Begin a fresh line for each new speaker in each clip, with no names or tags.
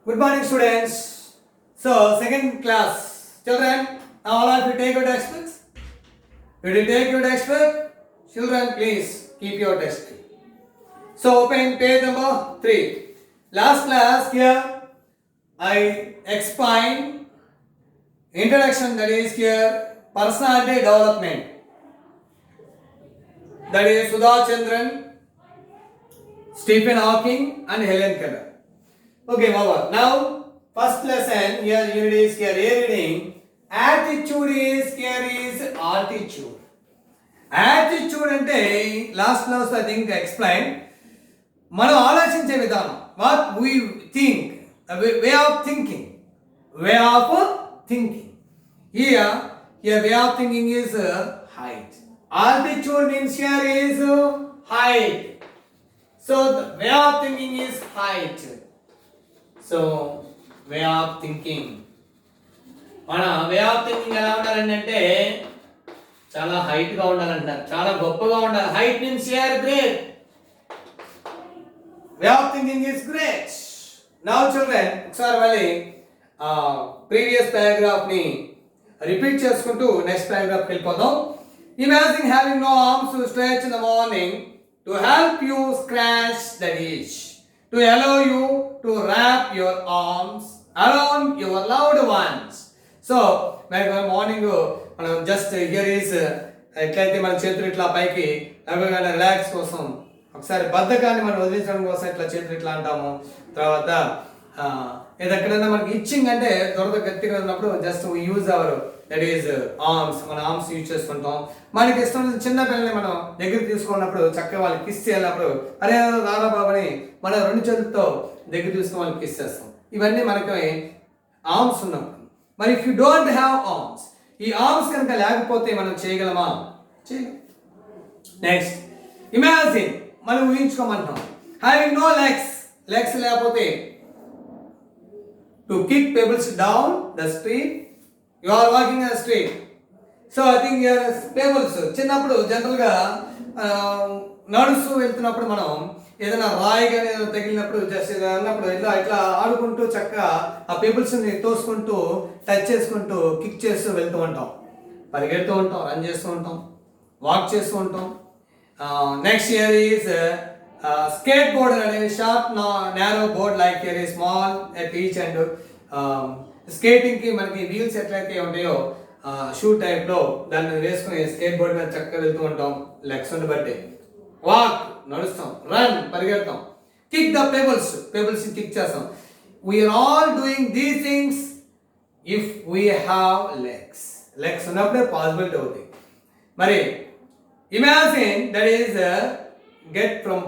Good morning, students. So, second class. Children, all of you take your textbooks. Did you take your textbook? Children, please keep your textbook. So, open page number 3. Last class here, I explained introduction, that is here, personality development. That is Sudha Chandran, Stephen Hawking and Helen Keller. Okay, over. Now, first lesson here, unit is here, reading. Attitude is here is altitude. Attitude అంటే last class I think explain మనం ఆలోచించే విధానం what we think way of thinking here way of thinking is height. Altitude means here is height. So the way of thinking is height. So way of thinking, మన way of thinking ఎలా ఉండాలంటే చాలా height గా ఉండాలంటారు, చాలా గొప్పగా ఉండాలి. Height means here great. Way of thinking is great. Now children, ఒకసారి మళ్ళీ ప్రీవియస్ పారాగ్రాఫ్ ని రిపీట్ చేసుకుంటూ నెక్స్ట్ పారాగ్రాఫ్ కి వెళ్ళిపోదాం. Imagine having no arms to stretch in the morning to help you scratch the dish, to allow you to wrap your arms around your loved ones. So, when morning మనం just hear is ఎట్లయితే మన చేతులు ఇట్లా పైకి లేవగానే relax కోసం, ఒకసారి బద్ధకాన్ని మనం వదిలించడం కోసం ఇట్లా చేతులు ఇట్లా అంటాము. తర్వాత ఎక్కడైనా మనకి ఇచ్చింగ్ అంటే దొరద గట్టిగా ఉన్నప్పుడు just use our that is arms, మన ఆర్మ్స్ యూజ్ చేసుకుంటాం. మనకి ఇష్టం చిన్న పిల్లల్ని మనం దగ్గర తీసుకున్నప్పుడు చక్కగా వాళ్ళకి కిస్ చేయాలప్పుడు అరే రారా బాబని మన రెండు చేతులతో దగ్గర తీసుకుని వాళ్ళకి కిస్ చేస్తాం. ఇవన్నీ మనకి ఆర్మ్స్ ఉన్నప్పుడు. మరి if you don't have arms, ఈ ఆర్మ్స్ కనుక లేకపోతే మనం చేయగలమా? చేయలేం. నెక్స్ట్, ఇమాజిన్, మనం ఊహించుకోమంటాం హ్యావింగ్ నో లెగ్స్, లెగ్స్ లేకపోతే to kick pebbles down the street, you are walking the street. So I think pebbles చిన్నప్పుడు జనరల్గా నడుస్తూ వెళ్తున్నప్పుడు మనం ఏదైనా రాయి కానీ ఏదైనా తగిలినప్పుడు జస్ట్ అన్నప్పుడు ఇట్లా ఆడుకుంటూ చక్కగా ఆ పెబుల్స్ని తోసుకుంటూ టచ్ చేసుకుంటూ కిక్ చేస్తూ వెళ్తూ ఉంటాం, పరిగెడుతూ ఉంటాం, రన్ చేస్తూ ఉంటాం, వాక్ చేస్తూ ఉంటాం. Next year is skateboard అనేది short narrow board like year ఈ స్మాల్ ఎట్ ఈచ్ అండ్ స్కేటింగ్కి మనకి వీల్స్ ఎట్లయితే ఉంటాయో షూ టైప్లో దాన్ని వేసుకుని స్కేట్ బోర్డ్ మీద చక్కగా వెళ్తూ ఉంటాం. లెగ్స్ ఉండి బట్టి వాక్ నడుస్తాం, రన్ పరిగెడతాం, కిక్ ద పెబుల్స్ కిక్ చేస్తాం. We are all doing these things if we have legs ఉన్నప్పుడే పాసిబిలిటీ అవుతాయి. మరి imagine that is get from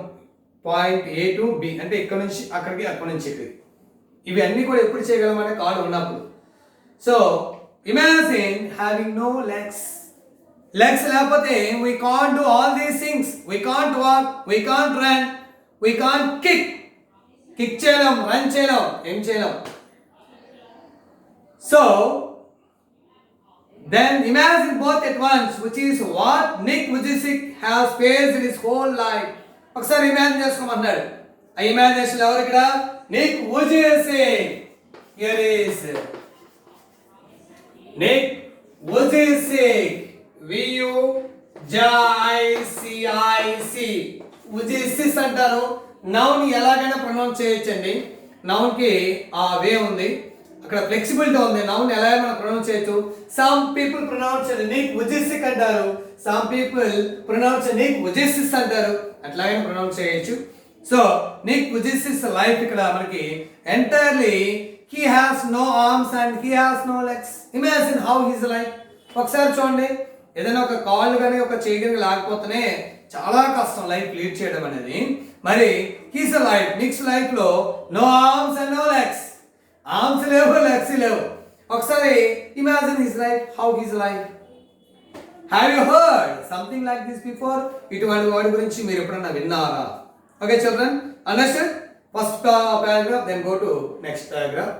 point A to B, అంటే ఇక్కడ నుంచి అక్కడికి, అక్కడి నుంచి ఇక్కడికి. ఇవి అన్నీ కూడా ఎప్పుడు చేయగలమంటే కాళ్ళు ఉన్నప్పుడు. So imagine having no legs లేకపోతే we can't do all these things. We can't walk, we can't run, we can't kick చేయలేం, రన్ చేయలేం, ఏం చేయలేం. So then imagine both at once, which is what Nick Vujicic has faced in his whole life. ఒకసారి imagine చేసుకోమన్నాడు. ఆ imagination ఎవరు ఇక్కడ? Nick Vujicic. Here is Nick Vujicic. Vujicic అంటారు. నౌన్ ఎలాగైనా ప్రొనౌన్స్ చేయొచ్చండి. నౌన్కి ఆ వే ఉంది, అక్కడ ఫ్లెక్సిబిలిటీ ఉంది. నౌన్ ఎలాగైనా ప్రొనౌన్స్ చేయొచ్చు. Some people pronounce Nick Vujicic అంటారు, some people pronounce Nick Vujicic అంటారు. అట్లాగైనా ప్రొనౌన్స్ చేయొచ్చు. సో నిక్ వుజిసిస్ లైఫ్ ఇక్కడ మనకి entirely he has no arms and he has no legs. Imagine how his life. ఒకసారి చూడండి, ఏదైనా ఒక కాళ్ళు కానీ ఒక చేయగలిగి లేకపోతేనే చాలా కష్టం లైఫ్ లీడ్ చేయడం అనేది. మరి హీస్ లైఫ్, నిక్స్ లైఫ్ లో no arms and no legs. Arms లేవు, లెగ్స్ లేవు. ఒకసారి imagine his life, how his life. Have you heard something like this before? ఇటువంటి వాడి గురించి మీరు ఎప్పుడన్నా విన్నారా? Okay children, understand first paragraph, then go to next paragraph.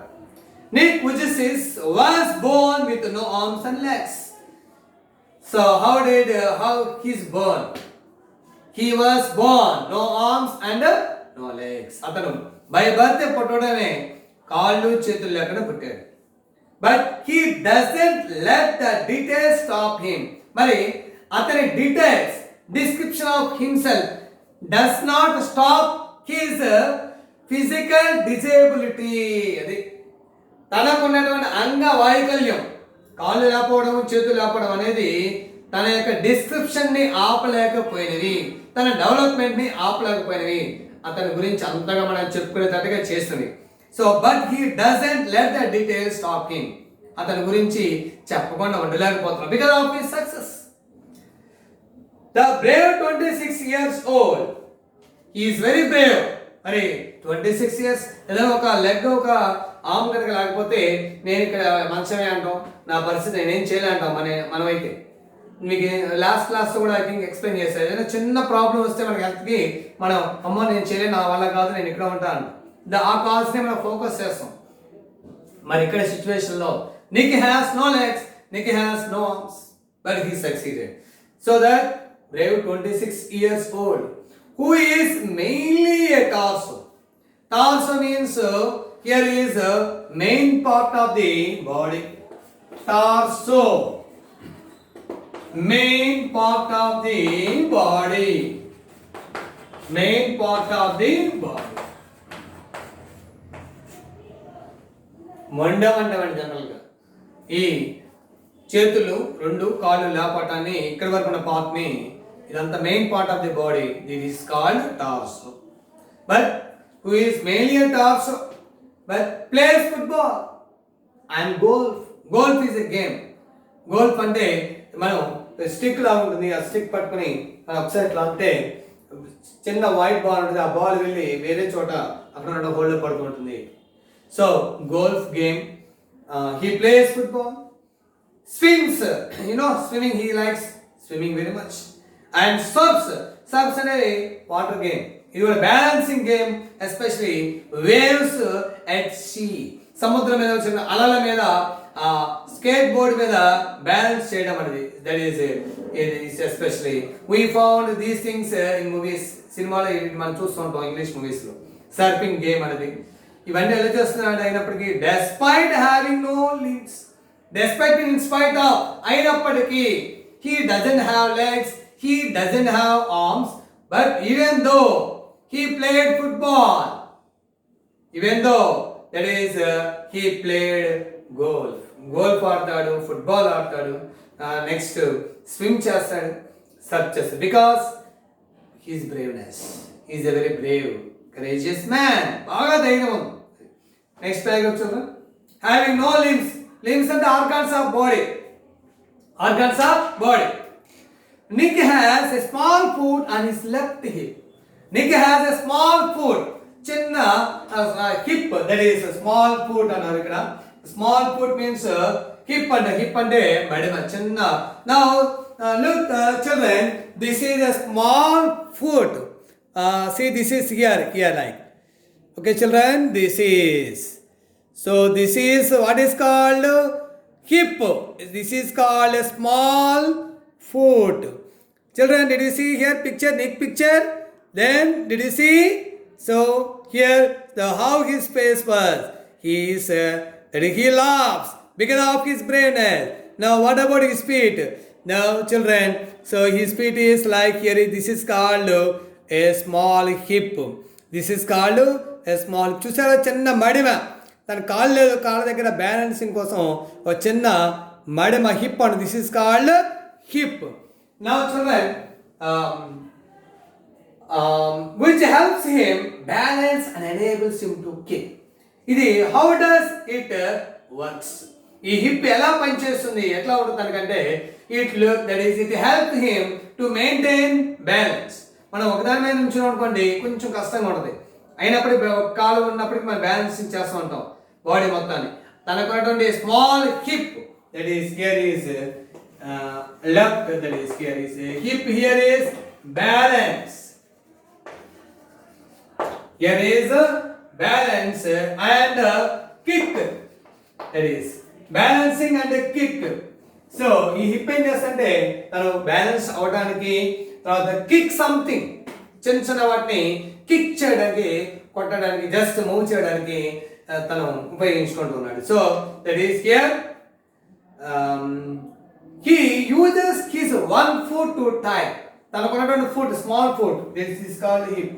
Nick Vujicic was born with no arms and legs. So how he's born? He was born no arms and no legs. అతను by birth పుట్టడమే కాళ్ళు చేతులు లేకుండా పుట్టాడు. But he doesn't let the details stop him. మరి అతని details, description of himself does not stop his physical disability. అది తనకున్నటువంటి అంగ వైకల్యం, కాళ్ళు లేకపోవడం చేతులు లేకపోవడం అనేది తన యొక్క డిస్క్రిప్షన్ని ఆపలేకపోయినవి, తన డెవలప్మెంట్ని ఆపలేకపోయినవి. అతని గురించి అంతగా మనం చెప్పుకునేటట్టుగా చేస్తుంది. So but he doesn't let the details stop him. అతని గురించి చెప్పకుండా ఉండలేకపోతున్నాం because of his success. The brave 26 years old, he is very brave. మరి 26 years, ఏదైనా ఒక లెగ్ ఒక ఆమ్ కనుక లేకపోతే నేను ఇక్కడ మంచమే అంటాం, నా పరిస్థితి నేనేం చేయలే అంటాం. మనమైతే మీకు లాస్ట్ క్లాస్లో కూడా ఐ థింక్ ఎక్స్ప్లెయిన్ చేస్తాను. ఏదైనా చిన్న ప్రాబ్లం వస్తే మనకి హెల్త్కి మనం అమ్మ నేను చేయలేను, నా వల్ల కాదు, నేను ఇక్కడ ఉంటాను, ఆ కాల్స్ని మనం ఫోకస్ చేస్తాం. మరి ఇక్కడ సిచ్యువేషన్లో Nicky has no legs, Nicky has no arms, but he succeeded. So that brave 26 years old, who is mainly a torso. Torso means here is a main part of the body. Torso, main part of the body, main part of the body. మొండం అంటామండి జనరల్గా. ఈ చేతులు రెండు కాళ్ళు లేపటాన్ని ఇక్కడ వరకు ఉన్న పార్ట్ని, ఇదంతా main part of the body, this is called torso. But who is mainly a torso but place football and golf. Golf is a game. Golf అంటే మనం స్టిక్ లా ఉంటుంది, ఆ స్టిక్ పట్టుకుని మనం ఒకసారి ఇట్లా అంటే చిన్న వైట్ బాల్ ఉంటుంది, ఆ బాల్ వెళ్ళి వేరే చోట అక్కడ ఉన్న హోల్డ్ పడుతుంటుంది. So golf game. He plays football, swims, swimming, he likes swimming very much, and surfs అనేది వాటర్ గేమ్. ఇది కూడా balancing game, especially waves at see, సముద్రం మీద వచ్చిన అలల మీద స్కేట్ బోర్డ్ మీద బ్యాలెన్స్ చేయడం అనేది, that is especially we found these things in movies. సినిమాలో మనం చూస్తుంటాం ఇంగ్లీష్ మూవీస్లో సర్ఫింగ్ గేమ్ అనేది. ఇవన్నీ ఎలా చేస్తున్నాడు అయినప్పటికీ, despite having no limbs, despite in spite of, అయినప్పటికీ he doesn't have legs, he doesn't have arms, but even though he played football, even though that is he played golf ఆడతాడు, football ఆడతాడు, next swim చేస్తాడు, search చేస్తాడు, because his braveness, he is a very brave, courageous man, బాగా ధైర్యం ఉంది. Next ప్యారాగ్రాఫ్ చూద్దాం. Having no limbs, limbs అంటే organs of body, organs of body. Nick has a small foot on his left hip. Nick has a small foot, చిన్న hip, that is a small foot అన్నారు ఇక్కడ. Small foot means hip అంటే మడిమ, చిన్న. Now look children, this is a small foot. See, this is here like. Okay children, this is, so this is what is called hip. This is called a small foot. Children, did you see here picture, Nick picture? Then did you see? So here how his face was. He laughs because of his brainess. Now what about his feet? Now children, so his feet is like here, this is called a small hip. This is called a small. చూసారా చిన్న మడిమ, తన కాళ్ళు లేదు, కాళ్ళ దగ్గర balancing కోసం ఒక చిన్న మడిమ, hip and this is called hip. Now children, which helps him balance and enables him to kick. ఇది how does it works? ఈ హిప్ ఎలా పనిచేస్తుంది, ఎట్లా ఉంటుంది అనుకంటే, it helps him to maintain balance. మనం ఒకదాని మీద నుంచున్నాం అనుకోండి కొంచెం కష్టంగా ఉంటుంది, అయినప్పటికీ కాలు ఉన్నప్పటికీ మనం బ్యాలెన్సింగ్ చేస్తూ ఉంటాం బాడీ మొత్తాన్ని. తనకున్నటువంటి small hip, that is here is left, that is here is hip, here is balance, here is balance and kick, that is balancing and kick. So ఈ హిప్ ఏం చేస్తుంటే తను బ్యాలెన్స్ అవడానికి, తర్వాత కిక్ సంథింగ్, చిన్న చిన్న వాటిని కిక్ చేయడానికి, కొట్టడానికి, జస్ట్ మూవ్ చేయడానికి తను ఉపయోగించుకుంటూ ఉన్నాడు. So that is here he uses his one foot to type. తనకున్నటువంటి foot, small foot, this is called hip.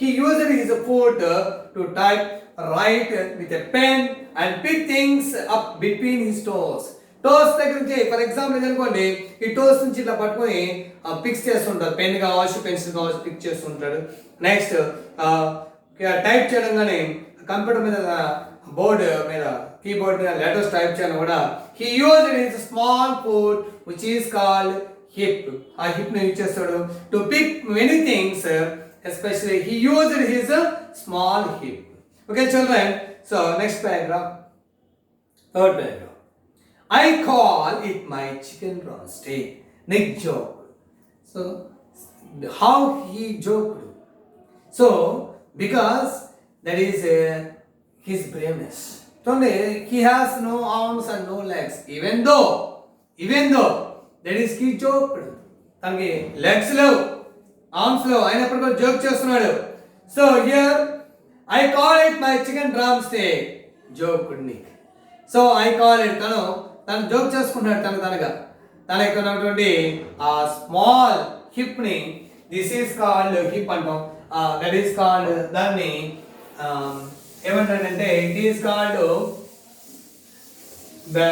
He uses his foot to type, write with a pen and pick things up between his toes. Toes దగ్గర నుంచి for example అనుకోండి, ఈ toes నుంచి ఇట్లా పట్టుకొని pics చేస్తుంటారు. Pen కావచ్చు, పెన్సిల్ కావచ్చు, పిక్ చేస్తుంటాడు. నెక్స్ట్ టైప్ చేయడం కానీ కంప్యూటర్ మీద, బోర్డు మీద, కీబోర్డ్ మీద లెటర్స్ టైప్ చేయడం కూడా he used his small foot which is called hip. ఆ హిప్ ని యూజ్ చేస్తాడు to pick many things, especially he used his small hip. Okay children, so next paragraph, third paragraph. I call it my chicken drumstick. Nick joked. So how he joked? So because that is his braveness. Today he has no arms and no legs. Even though that is he joked. తనకి legs లేవు, arms లేవు, అయినప్పుడు కూడా joke చేస్తున్నాడు. So here I call it my chicken drumstick. Joked Nick. So I call it, తను joke చేసుకుంటాడు తనగా. తన యొక్క ఉన్నటువంటి ఆ స్మాల్ హిప్ ని, దిస్ ఈస్ కాల్డ్ హిప్ అంటాం. దట్ ఈస్ కాల్డ్, దాన్ని ఏమంటాడంటే it is called the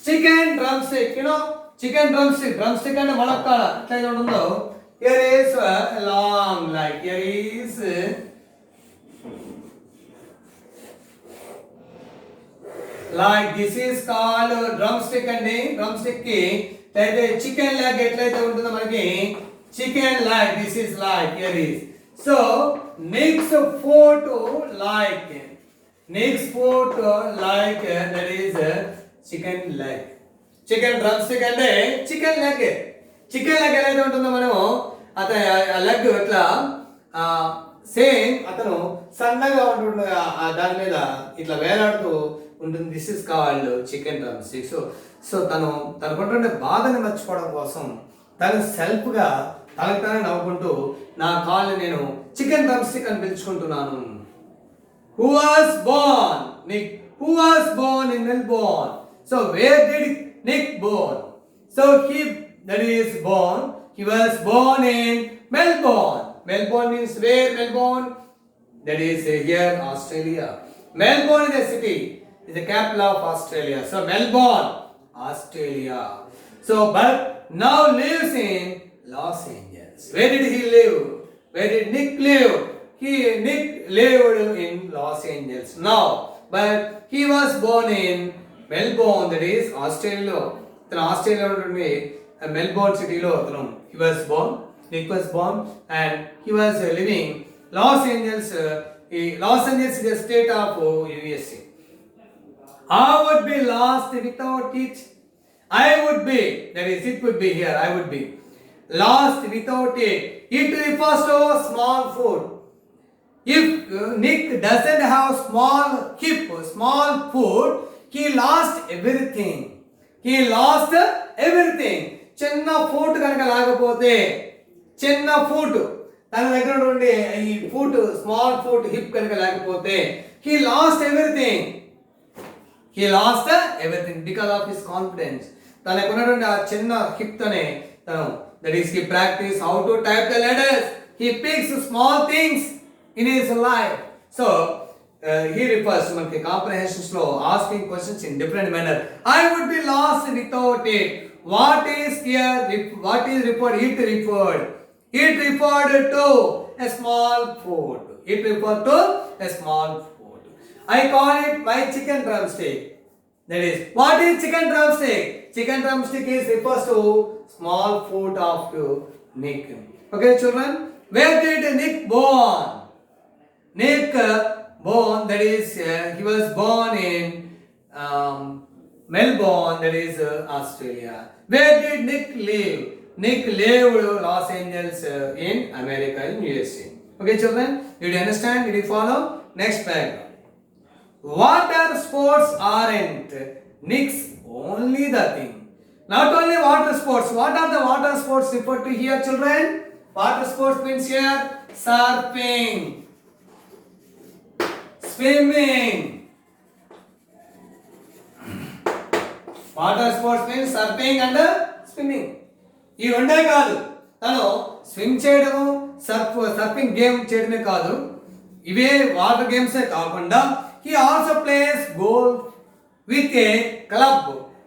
chicken drum stick. You know chicken drum stick. Drum stick అంటే మనకాడ ఎట్లా ఉంటుందో, here is long, like here is like this is called drumstick అండి. drumstick కి అయితే chicken leg ఎట్లయితే ఉంటుందో మనకి chicken leg, this is like here is. so next photo like that is chicken leg. chicken drumstick అంటే chicken leg. Chicken leg ఎలా అయితే ఉంటుందో మనము అతను ఆ లెగ్ ఎట్లా సేమ్ అతను సన్నగా ఉంటుంది, దాని మీద ఇట్లా వేలాడుతూ ఉంటుంది. This is called chicken drum stick. So తనకుంటుండే బాధని మర్చిపోవడం కోసం తను సెల్ఫ్గా తనకు తానే నవ్వుకుంటూ నా కాల్ని నేను చికెన్ డ్రమ్ స్టిక్ అని పిలుచుకుంటున్నాను. Who was born? Nick. Who was born in Melbourne? So where did Nick born? So he was born in Melbourne. Melbourne means where? Melbourne, that is here Australia. Melbourne is a city, is the capital of Australia. So Melbourne, Australia. So but now lives in Los Angeles. Where did he live? Where did Nick live? Nick lived in Los Angeles now, but he was born in Melbourne, that is Australia. Then Australia Melbourne city lo he was born. Nick was born and he was living Los Angeles. Los Angeles is a state of USA. I would be lost without it. I would be, that is it would be here, I would be lost without it. It refers to small foot. If Nick doesn't have small hip, small foot, he lost everything. He lost everything. చిన్న foot కనుక లేకపోతే, చిన్న foot తన దగ్గర ఉండే ఈ foot, small foot, hip కనుక లేకపోతే he lost everything. He lost everything because of his confidence. తనకు ఉన్నటువంటి ఆ చిన్న హిప్ తోనే తను, that is he practice how to type the letters. He picks small things in his life. So he refers to మనకి comprehensions లో asking questions in different manner. I would be lost without it. What is here? What is referred? It referred to a small foot. It referred to a small foot. I call it my chicken drumstick. That is, what is chicken drumstick? Chicken drumstick refers to small foot of Nick. Okay, children. Where did Nick born? Nick born. That is, he was born in Melbourne. That is Australia. Where did Nick live? Nick lived Los Angeles in America, in USA. Okay, children. Did you understand? Did you follow? Next paragraph. Water sports aren't Nick's only the thing. Not only water sports. What are the water sports referred to here, children? Water sports means here surfing. Swimming. Water sports means surfing and swimming. ఈ రెండే కాదు, తను swim చేయడము surfing game చేయడమే కాదు, ఇవే water గేమ్సే కాకుండా he also plays golf with a club.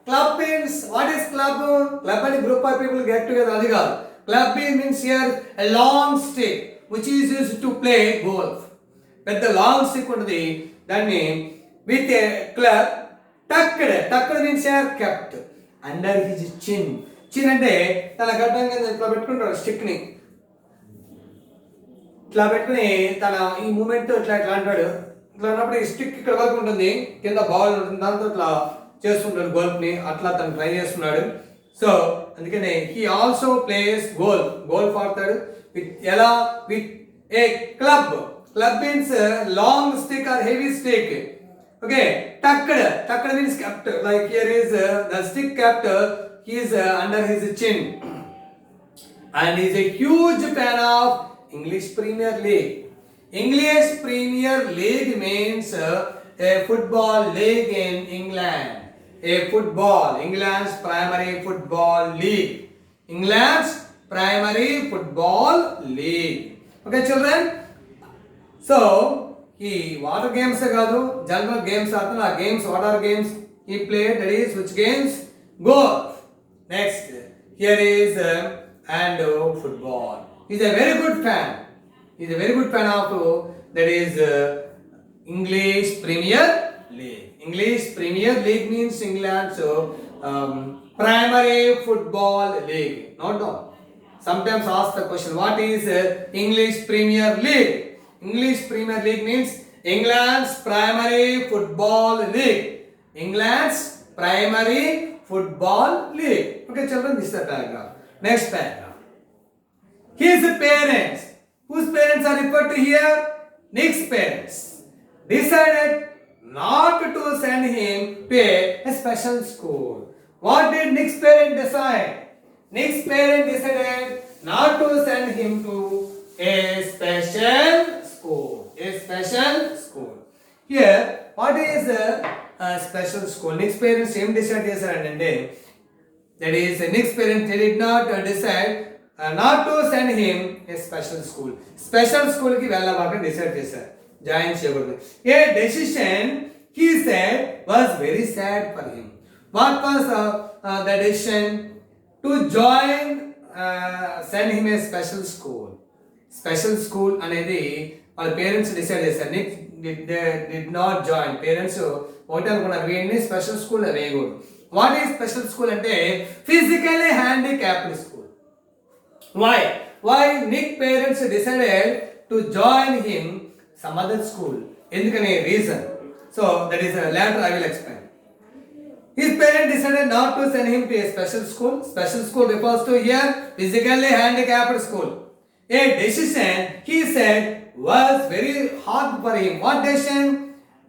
Club means what is club? Club and group of people get together, అది కాదు. Club means here a long stick which is used to play golf. పెద్ద long stick ఉంటుంది, దాన్ని with a club tucked means here kept under his chin. chin అంటే తన గడ్డం కింద ఇట్లా పెట్టుకుంటాడు, స్టిక్ ని ఇట్లా పెట్టుకుని తన ఈ మూమెంట్ ఇట్లా ఇట్లా అంటాడు. ఇట్లా ఉన్నప్పుడు ఈ స్టిక్ ఇక్కడ వరకు ఉంటుంది, కింద బాల్ ఉంటుంది, దాంతో ఇట్లా చేస్తుంటాడు గోల్ఫ్ ని. అట్లా తను ట్రై చేస్తున్నాడు. సో అందుకనే హీ ఆల్సో ప్లేస్ గోల్ఫ్ ఆడతాడు ఎలా with a club means long stick or heavy stick. Okay, tucked means kept, like here is the stick kept, he is under his chin, and he is a huge fan of English Premier League. English Premier League means a football league in England. England's primary football league. England's primary football league. Okay, children. So, he water games కాదు, general games ఆడుతున్న. ఆ games, what are games he played? That is which games? Golf. Next, here is and football. He is a very good fan. He is a very good fan of that is English Premier League. English Premier League means England, so primary football league. Not down. Sometimes ask the question, what is English Premier League? English Premier League means England's primary football league. England's primary football league. Okay, children, this is the paragraph. Next paragraph. His parents, whose parents are referred to here? Nick's parents decided not to send him to a special school. What did Nick's parents decide? Nick's parents decided not to send him to a special school. Here, what is a special school? Nick's parents ఏం decide చేశారంటే, that is Nick's parents did not decide not to send him a special school. Special school కి వెళ్ళాలని decide చేశారు, join చేయకూడదు. A decision he said was very sad for him. What was the decision? To join send him a special school. Special school అనేది వాళ్ళ parents decide చేశారు. Nick did not join. Parents ఒకటి అనుకున్నారు, వీడిని special school వేయకూడదు. What is special school అంటే physically handicapped school. Why Nick parents decided to join him some other school. ఎందుకని reason? So that is later I will explain. His parents decided not to send him to a special school. Special school refers to here physically handicapped school. A decision he said was very hard for him. What decision?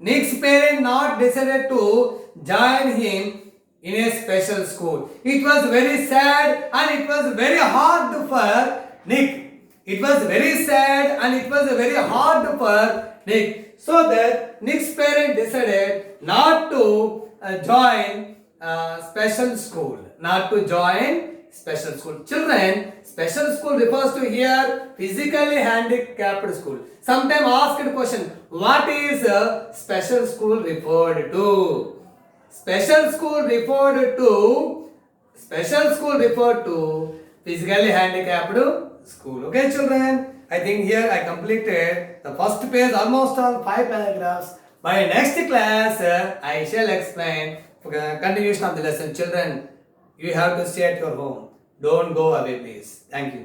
Nick's parents not decided to join him in a special school. It was very sad and it was very hard for Nick. It was very sad and it was very hard for Nick. So that Nick's parents decided not to join special school. Children, special school refers to here physically handicapped school. Sometimes asked question, what is a special school referred to? Special school referred to physically handicapped school. Okay, children, I think here I completed the first page, almost all 5 paragraphs. By next class, I shall explain continuation of the lesson. Children, you have to stay at your home. Don't go away, please. Thank you.